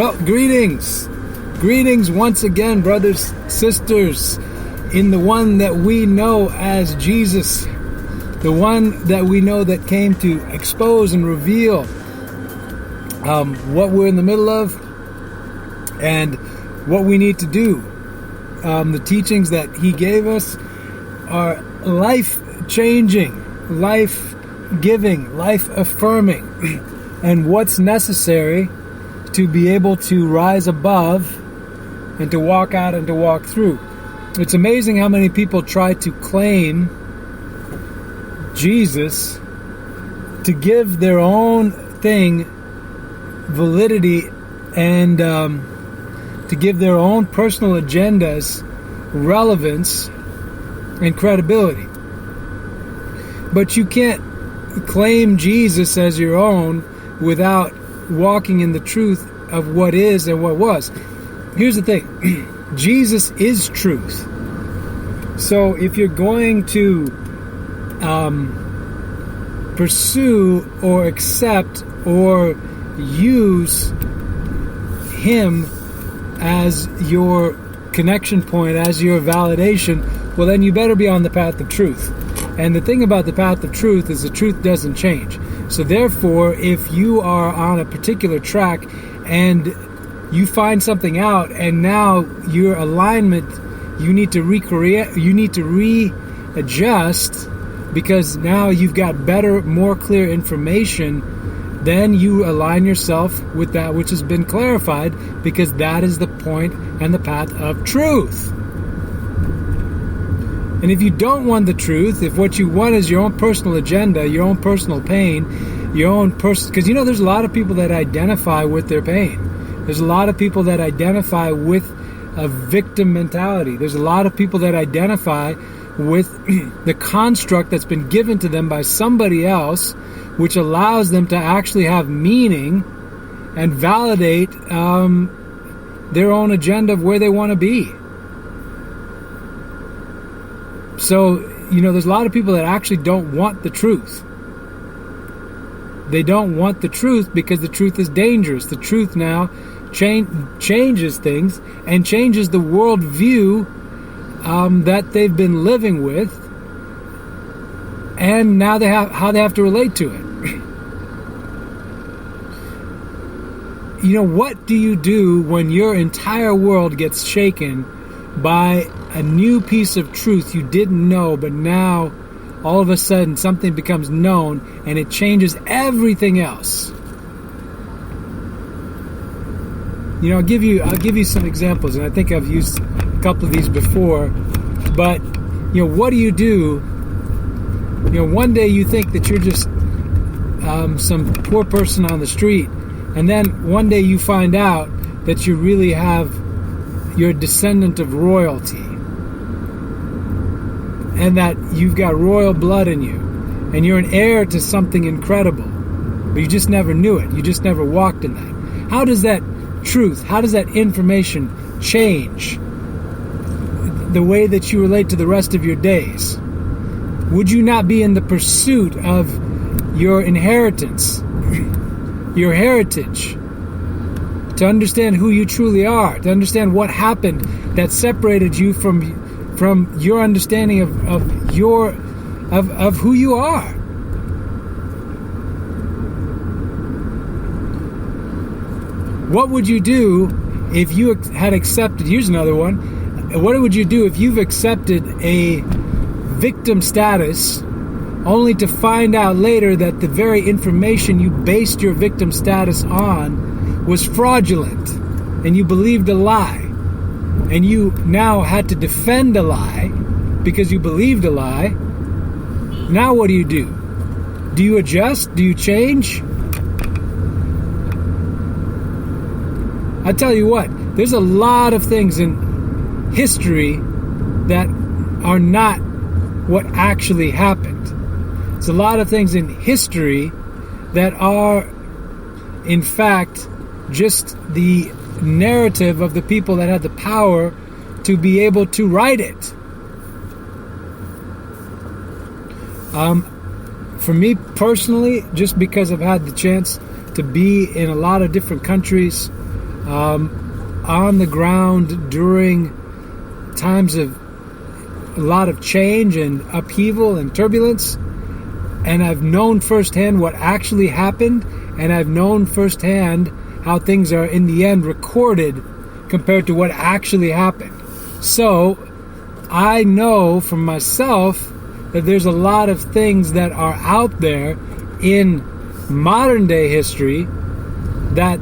Well, greetings. Greetings once again, brothers, sisters, in the one that we know as Jesus, the one that we know that came to expose and reveal what we're in the middle of and what we need to do. The teachings that he gave us are life-changing, life-giving, life-affirming, and what's necessary to be able to rise above and to walk out and to walk through. It's amazing how many people try to claim Jesus to give their own thing validity and to give their own personal agendas relevance and credibility. But you can't claim Jesus as your own without walking in the truth of what is and what was. Here's the thing. Jesus is truth. So if you're going to pursue or accept or use him as your connection point, as your validation, well, then you better be on the path of truth. And the thing about the path of truth is the truth doesn't change. So therefore, if you are on a particular track and you find something out and now your alignment, you need to recreate, you need to readjust because now you've got better, more clear information, then you align yourself with that which has been clarified because that is the point and the path of truth. And if you don't want the truth, if what you want is your own personal agenda, your own personal pain, your own person, because there's a lot of people that identify with their pain. There's a lot of people that identify with a victim mentality. There's a lot of people that identify with the construct that's been given to them by somebody else, which allows them to actually have meaning and validate their own agenda of where they want to be. So, there's a lot of people that actually don't want the truth. They don't want the truth because the truth is dangerous. The truth now changes things and changes the worldview that they've been living with, and now how they have to relate to it. What do you do when your entire world gets shaken by a new piece of truth you didn't know, but now all of a sudden something becomes known and it changes everything else? I'll give you some examples, and I think I've used a couple of these before. But what do you do? One day you think that you're just some poor person on the street, and then one day you find out that you're a descendant of royalty, and that you've got royal blood in you, and you're an heir to something incredible, but you just never knew it. You just never walked in that. How does that truth, how does that information change the way that you relate to the rest of your days? Would you not be in the pursuit of your inheritance, your heritage, to understand who you truly are, to understand what happened that separated you from your understanding of who you are? What would you do if you had accepted, here's another one, what would you do if you've accepted a victim status only to find out later that the very information you based your victim status on was fraudulent and you believed a lie, and you now had to defend a lie because you believed a lie? Now what do? Do you adjust? Do you change? I tell you what, there's a lot of things in history that are not what actually happened. There's a lot of things in history that are, in fact, just the narrative of the people that had the power to be able to write it. For me personally, just because I've had the chance to be in a lot of different countries, on the ground during times of a lot of change and upheaval and turbulence, and I've known firsthand what actually happened, and I've known firsthand how things are in the end recorded compared to what actually happened. So I know from myself that there's a lot of things that are out there in modern day history that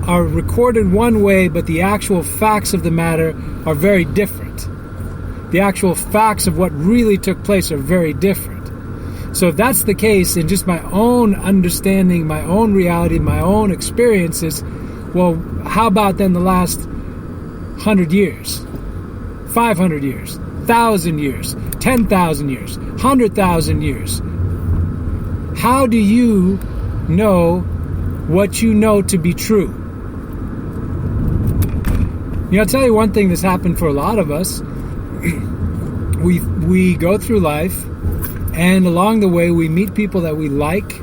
are recorded one way, but the actual facts of the matter are very different. The actual facts of what really took place are very different. So if that's the case, in just my own understanding, my own reality, my own experiences, well, how about then the last 100 years, 500 years, 1,000 years, 10,000 years, 100,000 years? How do you know what you know to be true? You know, I'll tell you one thing that's happened for a lot of us. We go through life, and along the way we meet people that we like,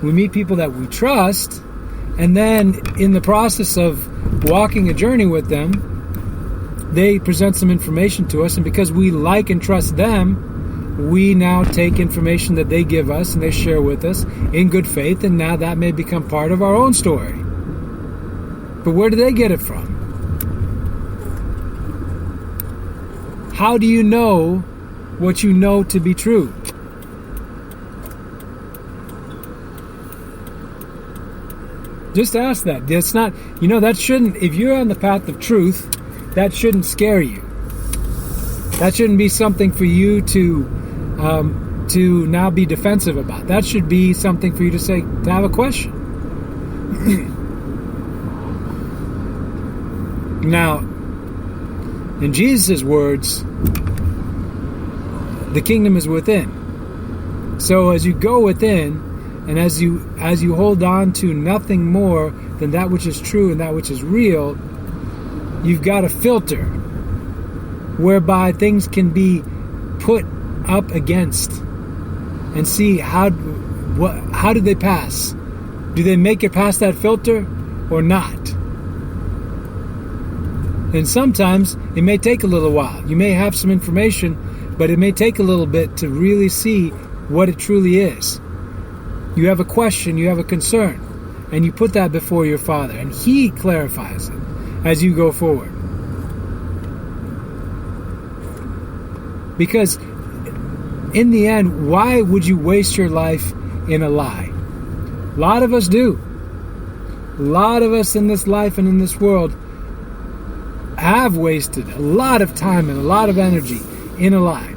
we meet people that we trust, and then in the process of walking a journey with them, they present some information to us, and because we like and trust them, we now take information that they give us and they share with us in good faith, and now that may become part of our own story. But where do they get it from? How do you know what you know to be true? Just ask that. It's not, that shouldn't, if you're on the path of truth, that shouldn't scare you. That shouldn't be something for you to now be defensive about. That should be something for you to have a question. Now, in Jesus' words, the kingdom is within. So as you go within, and as you hold on to nothing more than that which is true and that which is real, you've got a filter whereby things can be put up against and see how do they pass? Do they make it past that filter or not? And sometimes it may take a little while. You may have some information, but it may take a little bit to really see what it truly is. You have a question, you have a concern, and you put that before your Father, and He clarifies it as you go forward. Because in the end, why would you waste your life in a lie? A lot of us do. A lot of us in this life and in this world have wasted a lot of time and a lot of energy in a lie.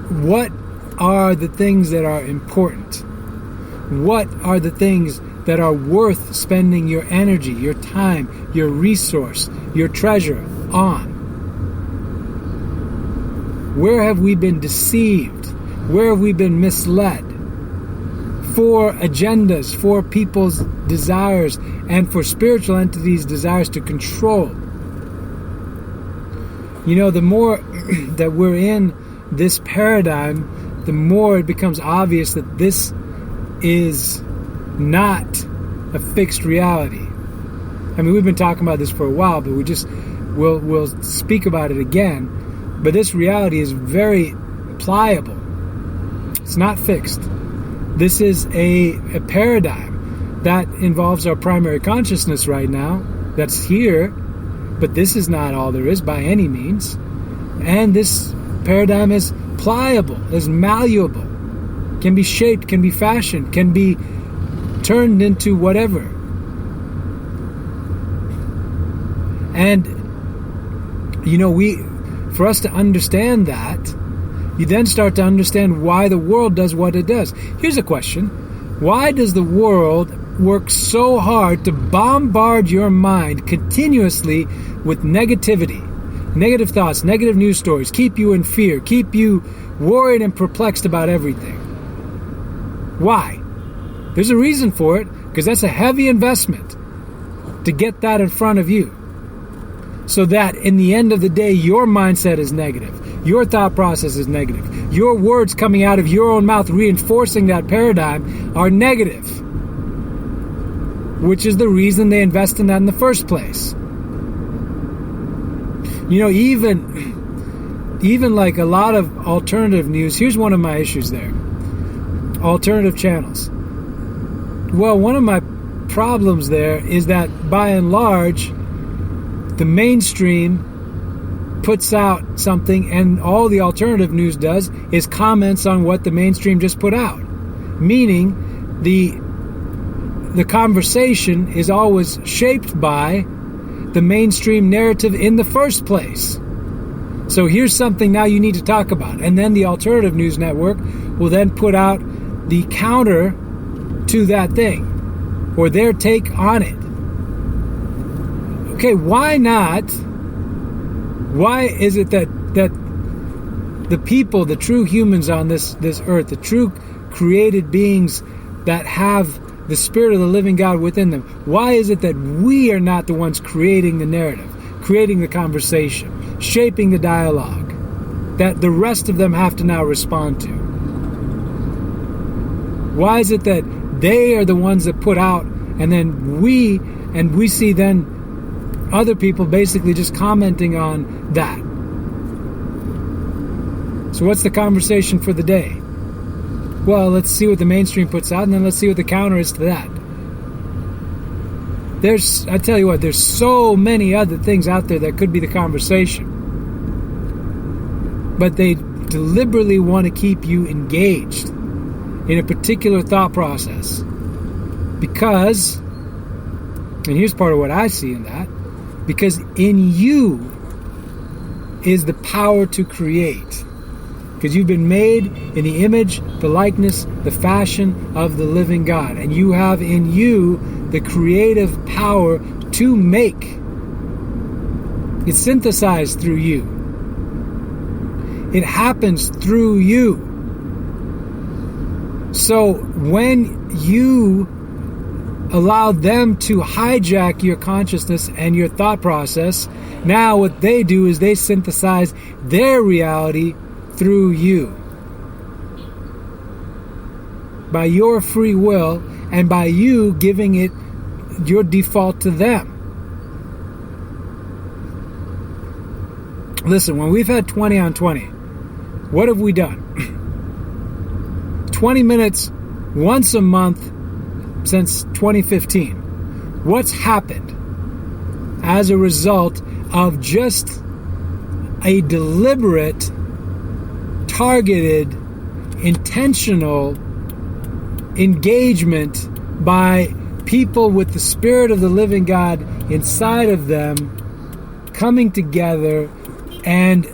What are the things that are important? What are the things that are worth spending your energy, your time, your resource, your treasure on? Where have we been deceived? Where have we been misled? For agendas, for people's desires, and for spiritual entities' desires to control. The more that we're in this paradigm, the more it becomes obvious that this is not a fixed reality. I mean, we've been talking about this for a while, but we'll speak about it again. But this reality is very pliable. It's not fixed. This is a paradigm that involves our primary consciousness right now, that's here, but this is not all there is by any means. And this paradigm is pliable, is malleable, can be shaped, can be fashioned, can be turned into whatever. And, for us to understand that, you then start to understand why the world does what it does. Here's a question. Why does the world work so hard to bombard your mind continuously with negativity, negative thoughts, negative news stories, keep you in fear, keep you worried and perplexed about everything? Why? There's a reason for it, because that's a heavy investment to get that in front of you. So that in the end of the day, your mindset is negative. Your thought process is negative. Your words coming out of your own mouth reinforcing that paradigm are negative. Which is the reason they invest in that in the first place. Even like a lot of alternative news, here's one of my issues there. Alternative channels. Well, one of my problems there is that by and large, the mainstream puts out something and all the alternative news does is comments on what the mainstream just put out. Meaning the conversation is always shaped by the mainstream narrative in the first place. So here's something now you need to talk about. And then the alternative news network will then put out the counter to that thing or their take on it. Okay, why not? Why is it that the people, the true humans on this earth, the true created beings that have the Spirit of the living God within them, why is it that we are not the ones creating the narrative, creating the conversation, shaping the dialogue, that the rest of them have to now respond to? Why is it that they are the ones that put out, and then we see then other people basically just commenting on that? So what's the conversation for the day? Well, let's see what the mainstream puts out, and then let's see what the counter is to that. I tell you what, there's so many other things out there that could be the conversation. But they deliberately want to keep you engaged in a particular thought process. Because, and here's part of what I see in that, because in you is the power to create. Because you've been made in the image, the likeness, the fashion of the living God. And you have in you the creative power to make. It's synthesized through you. It happens through you. So when you allow them to hijack your consciousness and your thought process, now what they do is they synthesize their reality through you. By your free will and by you giving it your default to them. Listen, when we've had 20 on 20, what have we done? 20 minutes once a month since 2015. What's happened as a result of just a deliberate, targeted, intentional engagement by people with the Spirit of the living God inside of them, coming together and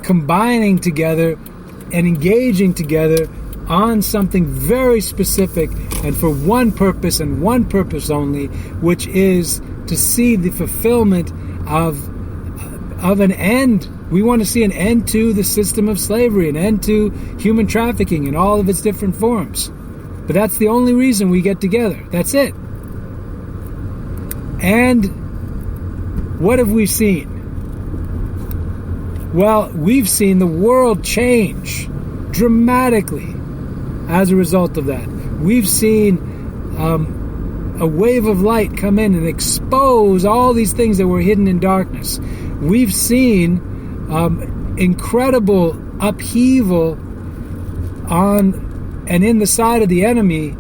combining together and engaging together on something very specific and for one purpose and one purpose only, which is to see the fulfillment of an end. We want to see an end to the system of slavery, an end to human trafficking in all of its different forms. But that's the only reason we get together. That's it. And what have we seen? Well, we've seen the world change dramatically as a result of that. We've seen a wave of light come in and expose all these things that were hidden in darkness. We've seen incredible upheaval on and in the side of the enemy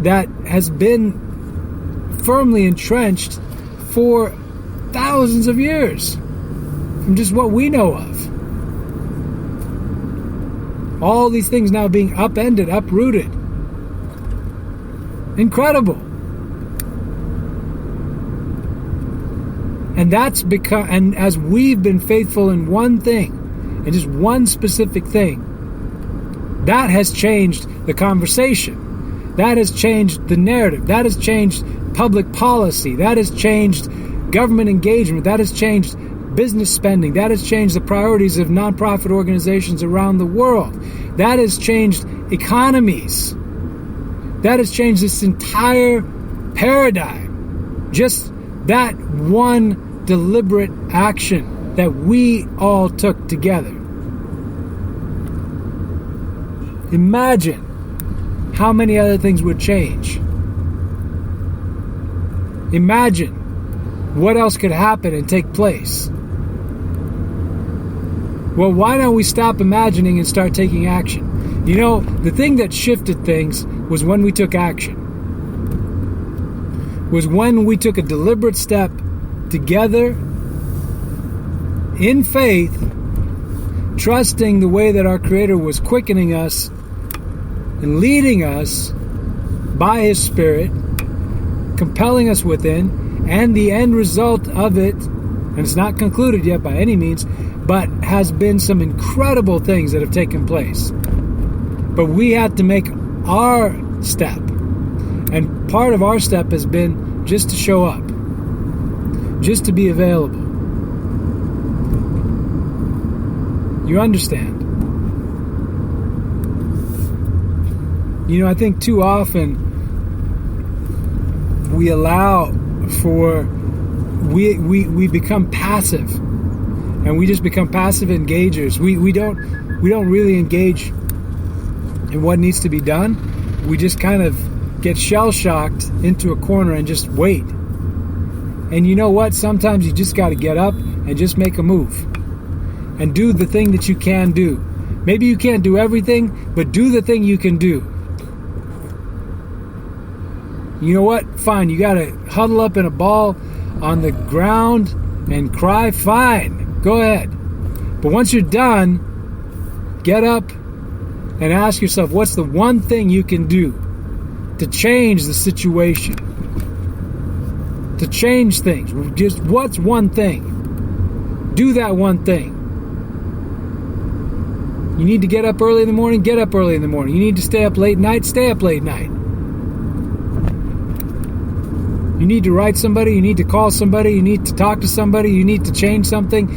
that has been firmly entrenched for thousands of years from just what we know of. All these things now being upended, uprooted. Incredible. And that's because, and as we've been faithful in one thing, and just one specific thing, that has changed the conversation. That has changed the narrative. That has changed public policy. That has changed government engagement. That has changed business spending. That has changed the priorities of nonprofit organizations around the world. That has changed economies. That has changed this entire paradigm. Just that one deliberate action that we all took together. Imagine how many other things would change. Imagine what else could happen and take place. Well, why don't we stop imagining and start taking action? You know, the thing that shifted things was when we took action. Was when we took a deliberate step together in faith, trusting the way that our Creator was quickening us and leading us by His Spirit, compelling us within, and the end result of it, and it's not concluded yet by any means, but has been some incredible things that have taken place. But we had to make our step. And part of our step has been just to show up. Just to be available. You understand? You know, I think too often we allow for... We become passive. And we just become passive engagers. We don't really engage in what needs to be done. We just kind of get shell-shocked into a corner and just wait. And you know what? Sometimes you just got to get up and just make a move. And do the thing that you can do. Maybe you can't do everything, but do the thing you can do. You know what? Fine, you got to huddle up in a ball on the ground and cry. Fine, go ahead. But once you're done, get up and ask yourself, what's the one thing you can do to change the situation? To change things. Just what's one thing? Do that one thing. You need to get up early in the morning, get up early in the morning. You need to stay up late night, stay up late night. You need to write somebody, you need to call somebody, you need to talk to somebody, you need to change something.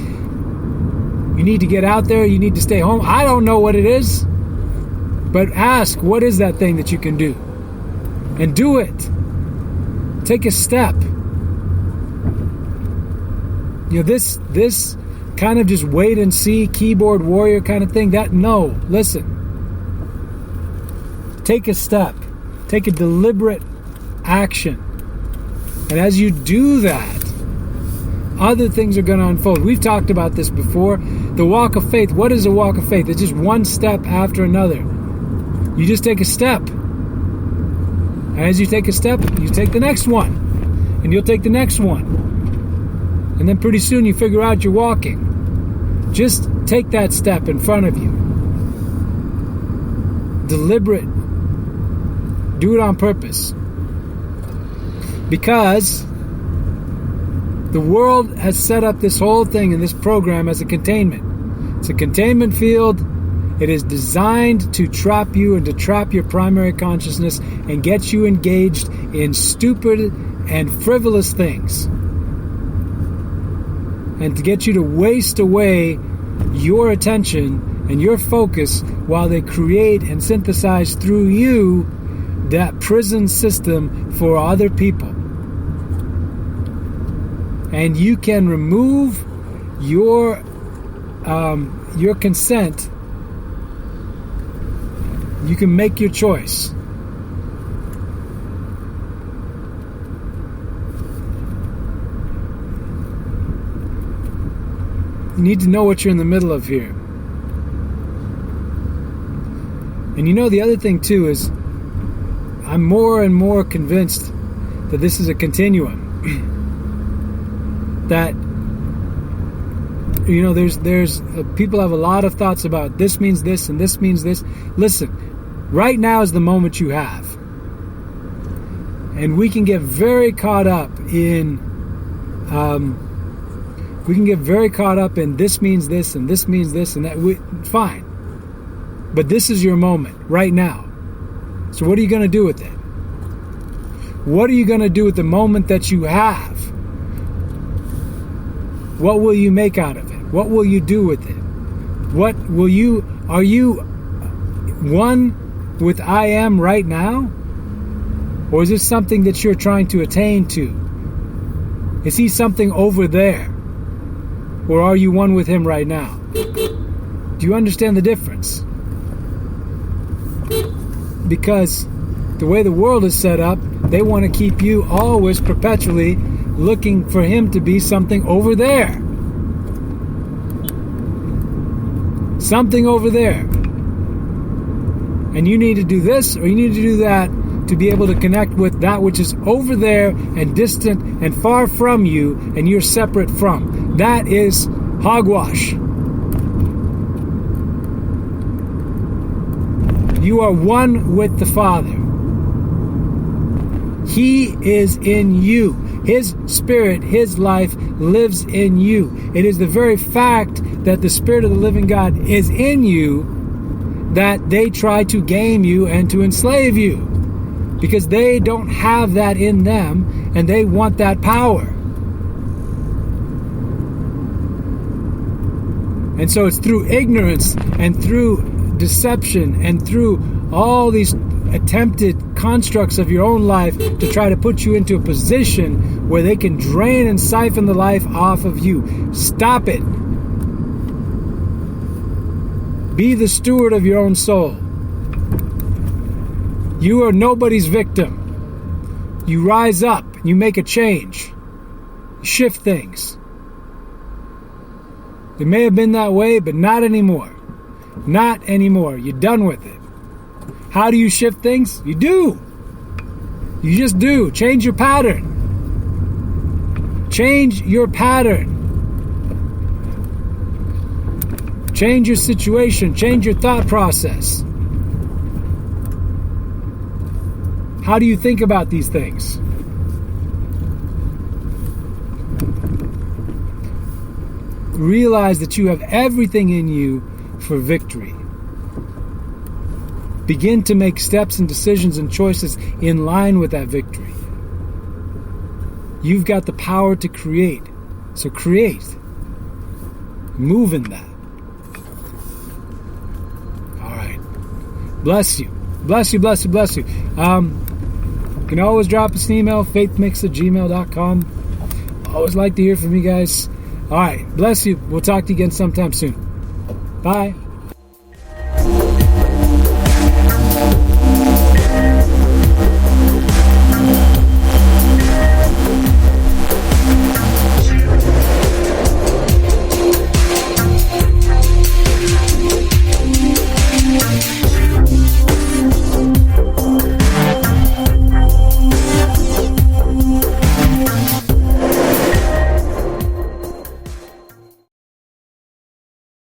You need to get out there, you need to stay home. I don't know what it is, but ask, what is that thing that you can do? And do it. Take a step. You know, this kind of just wait and see, keyboard warrior kind of thing, listen. Take a step. Take a deliberate action. And as you do that, other things are going to unfold. We've talked about this before. The walk of faith. What is a walk of faith? It's just one step after another. You just take a step. And as you take a step, you take the next one. And you'll take the next one. And then pretty soon you figure out you're walking. Just take that step in front of you. Deliberate. Do it on purpose. Because the world has set up this whole thing in this program as a containment. It's a containment field. It is designed to trap you and to trap your primary consciousness and get you engaged in stupid and frivolous things. And to get you to waste away your attention and your focus while they create and synthesize through you that prison system for other people. And you can remove your consent. You can make your choice. You need to know what you're in the middle of here. And you know, the other thing too is I'm more and more convinced that this is a continuum. That, you know, there's people have a lot of thoughts about this means this and this means this. Listen, right now is the moment you have. And we can get very caught up in this means this and this means this and that. Fine. But this is your moment right now. So what are you going to do with it? What are you going to do with the moment that you have? What will you make out of it? What will you do with it? Are you one with I am right now? Or is this something that you're trying to attain to? Is he something over there? Or are you one with him right now? Do you understand the difference? Because the way the world is set up, they want to keep you always perpetually looking for him to be something over there. Something over there. And you need to do this or you need to do that to be able to connect with that which is over there and distant and far from you and you're separate from. That is hogwash. You are one with the Father. He is in you. His spirit, his life lives in you. It is the very fact that the Spirit of the living God is in you that they try to game you and to enslave you. Because they don't have that in them and they want that power. And so it's through ignorance and through deception and through all these attempted constructs of your own life to try to put you into a position where they can drain and siphon the life off of you. Stop it. Be the steward of your own soul. You are nobody's victim. You rise up, you make a change, you shift things. It may have been that way, but not anymore. Not anymore. You're done with it. How do you shift things? You do. You just do. Change your pattern. Change your pattern. Change your situation. Change your thought process. How do you think about these things? Realize that you have everything in you for victory. Begin to make steps and decisions and choices in line with that victory. You've got the power to create. So create. Move in that. All right. Bless you. Bless you, bless you, bless you. You can always drop us an email, faithmix@gmail.com. Always like to hear from you guys. All right. Bless you. We'll talk to you again sometime soon. Bye.